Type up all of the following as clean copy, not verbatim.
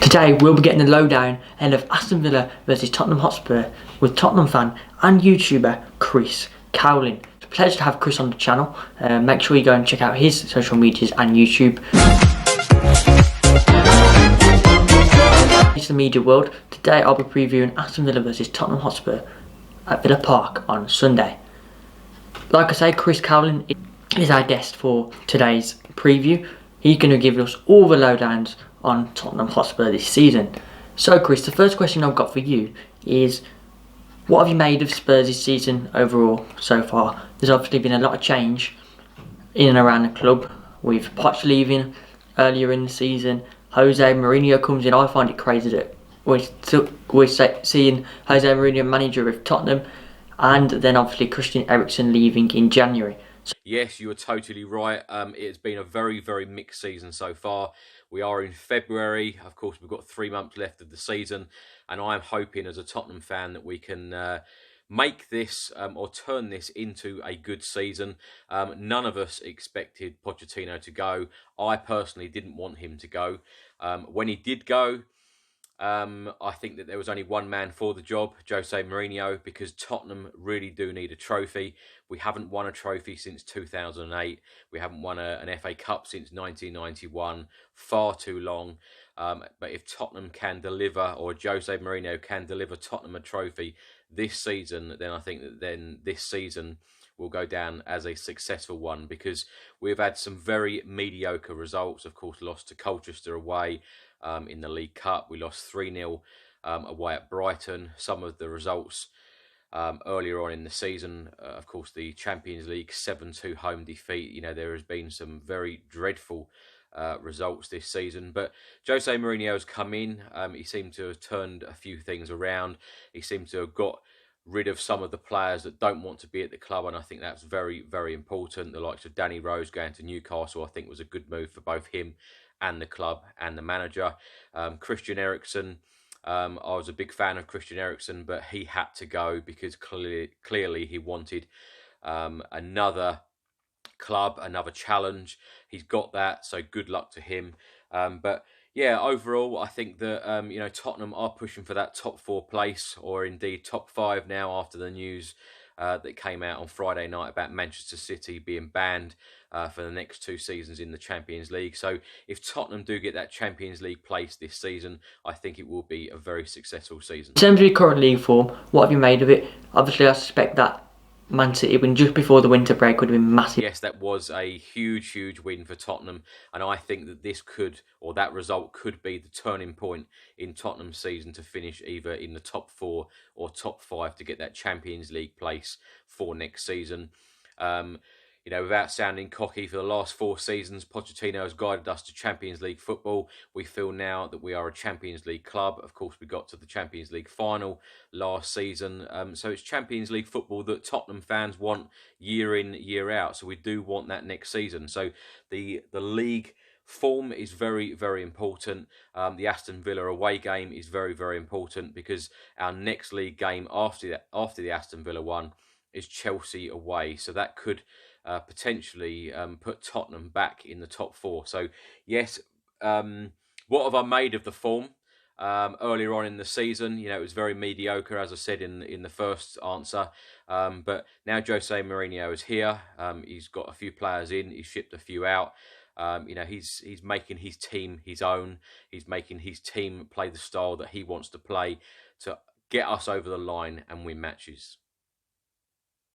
Today we'll be getting the lowdown ahead of Aston Villa versus Tottenham Hotspur with Tottenham fan and YouTuber Chris Cowlin. It's a pleasure to have Chris on the channel. Make sure you go and check out his social medias and YouTube. It's the media world. Today I'll be previewing Aston Villa versus Tottenham Hotspur at Villa Park on Sunday. Like I say, Chris Cowlin is our guest for today's preview. He's going to give us all the lowdowns on Tottenham Hotspur this season. So Chris, the first question I've got for you is, what have you made of Spurs this season overall so far? There's obviously been a lot of change in and around the club, with Poch leaving earlier in the season. Mourinho comes in. I find it crazy that we're seeing Jose Mourinho manager of Tottenham, and then obviously Christen Eriksen leaving in January. Yes, you are totally right. It's been a very, very mixed season so far. We are in February. Of course, we've got 3 months left of the season, and I'm hoping as a Tottenham fan that we can make this or turn this into a good season. None of us expected Pochettino to go. I personally didn't want him to go. When he did go, I think that there was only one man for the job, Jose Mourinho, because Tottenham really do need a trophy. We haven't won a trophy since 2008. We haven't won an FA Cup since 1991. Far too long. But if Tottenham can deliver, or Jose Mourinho can deliver Tottenham a trophy this season, then I think that then this season will go down as a successful one, because we've had some very mediocre results. Of course, lost to Colchester away. In the League Cup, we lost 3-0 away at Brighton. Some of the results earlier on in the season, of course, the Champions League 7-2 home defeat. You know, there has been some very dreadful results this season. But Jose Mourinho has come in. He seemed to have turned a few things around. He seemed to have got rid of some of the players that don't want to be at the club, and I think that's very, very important. The likes of Danny Rose going to Newcastle, I think, was a good move for both him and the club and the manager. Christen Eriksen, I was a big fan of Christen Eriksen, but he had to go because clearly he wanted another club, another challenge. He's got that, so good luck to him. But yeah, overall, I think that Tottenham are pushing for that top 4 place, or indeed top 5 now, after the news that came out on Friday night about Manchester City being banned for the next 2 seasons in the Champions League. So if Tottenham do get that Champions League place this season, I think it will be a very successful season. In terms of your current league form, what have you made of it? Obviously, I suspect that Man City win just before the winter break would have been massive. Yes, that was a huge, huge win for Tottenham, and I think that this could, or that result could be the turning point in Tottenham's season to finish either in the top 4 or top 5 to get that Champions League place for next season. Without sounding cocky, for the last 4 seasons, Pochettino has guided us to Champions League football. We feel now that we are a Champions League club. Of course, we got to the Champions League final last season. So it's Champions League football that Tottenham fans want year in, year out. So we do want that next season. So the league form is very, very important. The Aston Villa away game is very, very important, because our next league game after the Aston Villa one is Chelsea away. So that could potentially put Tottenham back in the top 4. So yes, what have I made of the form earlier on in the season? It was very mediocre, as I said in the first answer. But now Jose Mourinho is here. He's got a few players in. He's shipped a few out. He's making his team his own. He's making his team play the style that he wants to play to get us over the line and win matches.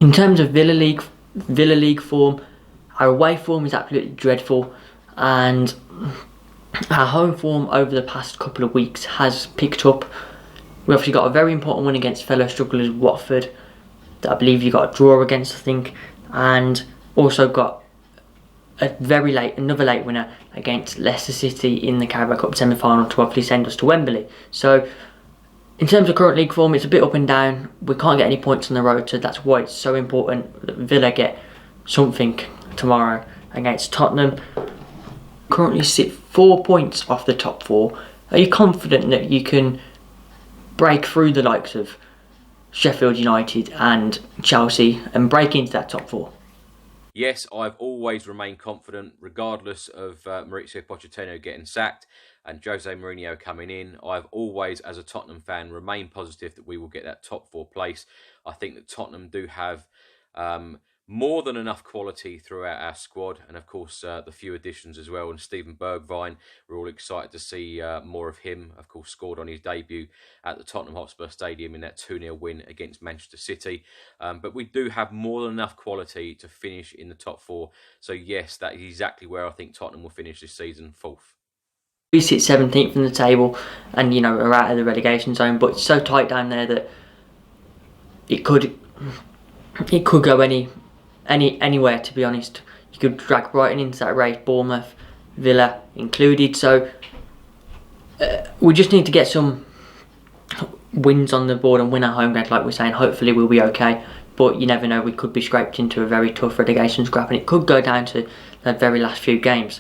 In terms of Villa League form, our away form is absolutely dreadful, and our home form over the past couple of weeks has picked up. We obviously got a very important win against fellow strugglers Watford, that I believe you got a draw against, I think, and also got another late winner against Leicester City in the Carabao Cup semi-final to obviously send us to Wembley. So in terms of current league form, it's a bit up and down. We can't get any points on the road, so that's why it's so important that Villa get something tomorrow against Tottenham. Currently sit 4 points off the top 4. Are you confident that you can break through the likes of Sheffield United and Chelsea and break into that top 4? Yes, I've always remained confident, regardless of Mauricio Pochettino getting sacked. and Jose Mourinho coming in, I've always, as a Tottenham fan, remained positive that we will get that top 4 place. I think that Tottenham do have more than enough quality throughout our squad, and of course the few additions as well. And Steven Bergwijn, we're all excited to see more of him. Of course, scored on his debut at the Tottenham Hotspur Stadium in that 2-0 win against Manchester City. But we do have more than enough quality to finish in the top 4. So yes, that is exactly where I think Tottenham will finish this season, 4th. We sit 17th in the table, and are out of the relegation zone, but it's so tight down there that it could go anywhere, to be honest. You could drag Brighton into that race, Bournemouth, Villa included. So we just need to get some wins on the board and win our home games, like we're saying. Hopefully we'll be okay, but you never know, we could be scraped into a very tough relegation scrap, and it could go down to the very last few games.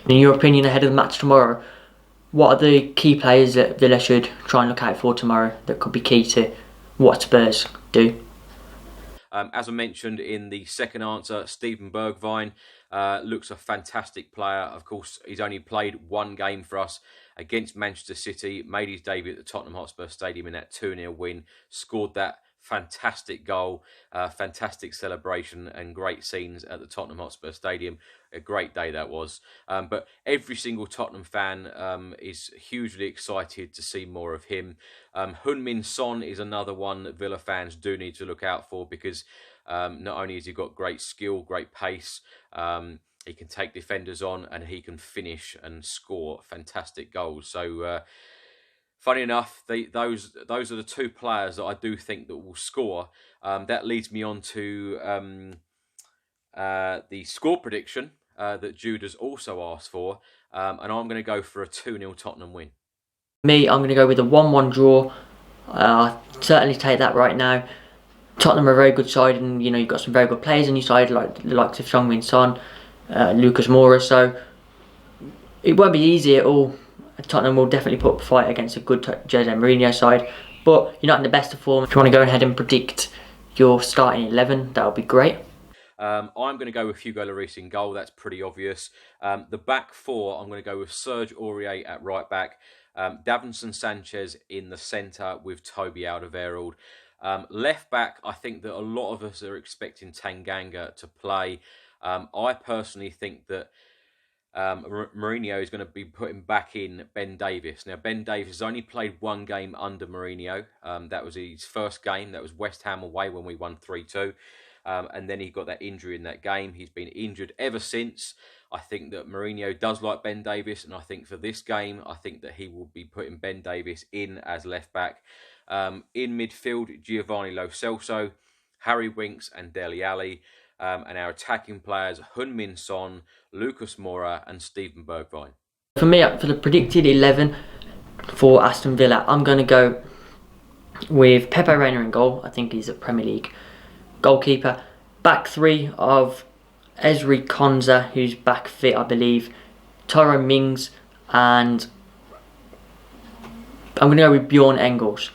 In your opinion, ahead of the match tomorrow, what are the key players that Villa should try and look out for tomorrow that could be key to what Spurs do? As I mentioned in the second answer, Steven Bergwijn looks a fantastic player. Of course, he's only played one game for us against Manchester City, made his debut at the Tottenham Hotspur Stadium in that 2-0 win, scored that fantastic goal, fantastic celebration and great scenes at the Tottenham Hotspur Stadium. A great day that was. But every single Tottenham fan is hugely excited to see more of him. Heung-min Son is another one that Villa fans do need to look out for, because not only has he got great skill, great pace, he can take defenders on, and he can finish and score fantastic goals. So funny enough, those are the 2 players that I do think that will score. That leads me on to the score prediction that Jude has also asked for, and I'm going to go for a 2-0 Tottenham win. Me, I'm going to go with a 1-1 draw. I'll certainly take that right now. Tottenham are a very good side, and you've got some very good players on your side, like the likes of Heung-min Son, Lucas Moura. So it won't be easy at all. Tottenham will definitely put up a fight against a good Jose Mourinho side, but you're not in the best of form. If you want to go ahead and predict your starting 11, that would be great. I'm going to go with Hugo Lloris in goal. That's pretty obvious. The back 4, I'm going to go with Serge Aurier at right back, Davinson Sanchez in the centre with Toby Alderweireld. Left back, I think that a lot of us are expecting Tanganga to play. I personally think that Mourinho is going to be putting back in Ben Davies. Now, Ben Davies has only played one game under Mourinho. That was his first game. That was West Ham away when we won 3-2. And then he got that injury in that game. He's been injured ever since. I think that Mourinho does like Ben Davies, and I think for this game, I think that he will be putting Ben Davies in as left back. In midfield, Giovanni Lo Celso, Harry Winks and Dele Alli. And our attacking players, Heung-min Son, Lucas Moura and Steven Bergwijn. For me, for the predicted 11 for Aston Villa, I'm going to go with Pepe Reina in goal. I think he's a Premier League goalkeeper. Back 3 of Ezri Konsa, who's back fit, I believe, Tyrone Mings, and I'm going to go with Bjorn Engels.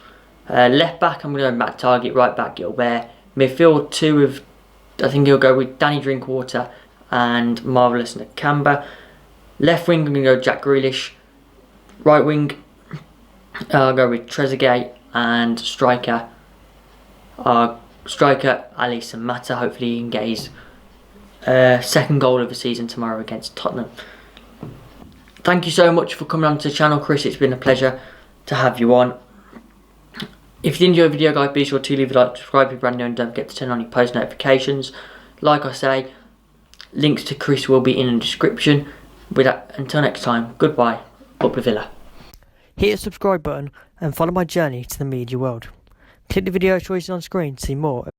Left back, I'm going to go with Matt Targett. Right back, Gilbert. Midfield 2 of, I think he'll go with Danny Drinkwater and Marvelous Nakamba. Left wing, I'm going to go Jack Grealish. Right wing, I'll go with Trezeguet, and striker Alisson Mata. Hopefully he can get his second goal of the season tomorrow against Tottenham. Thank you so much for coming on to the channel, Chris. It's been a pleasure to have you on. If you did enjoy the video, guys, be sure to leave a like, subscribe if you're brand new, and don't forget to turn on your post notifications. Like I say, links to Chris will be in the description. With that, until next time, goodbye. Up the Villa. Hit the subscribe button and follow my journey to the media world. Click the video choices on screen to see more.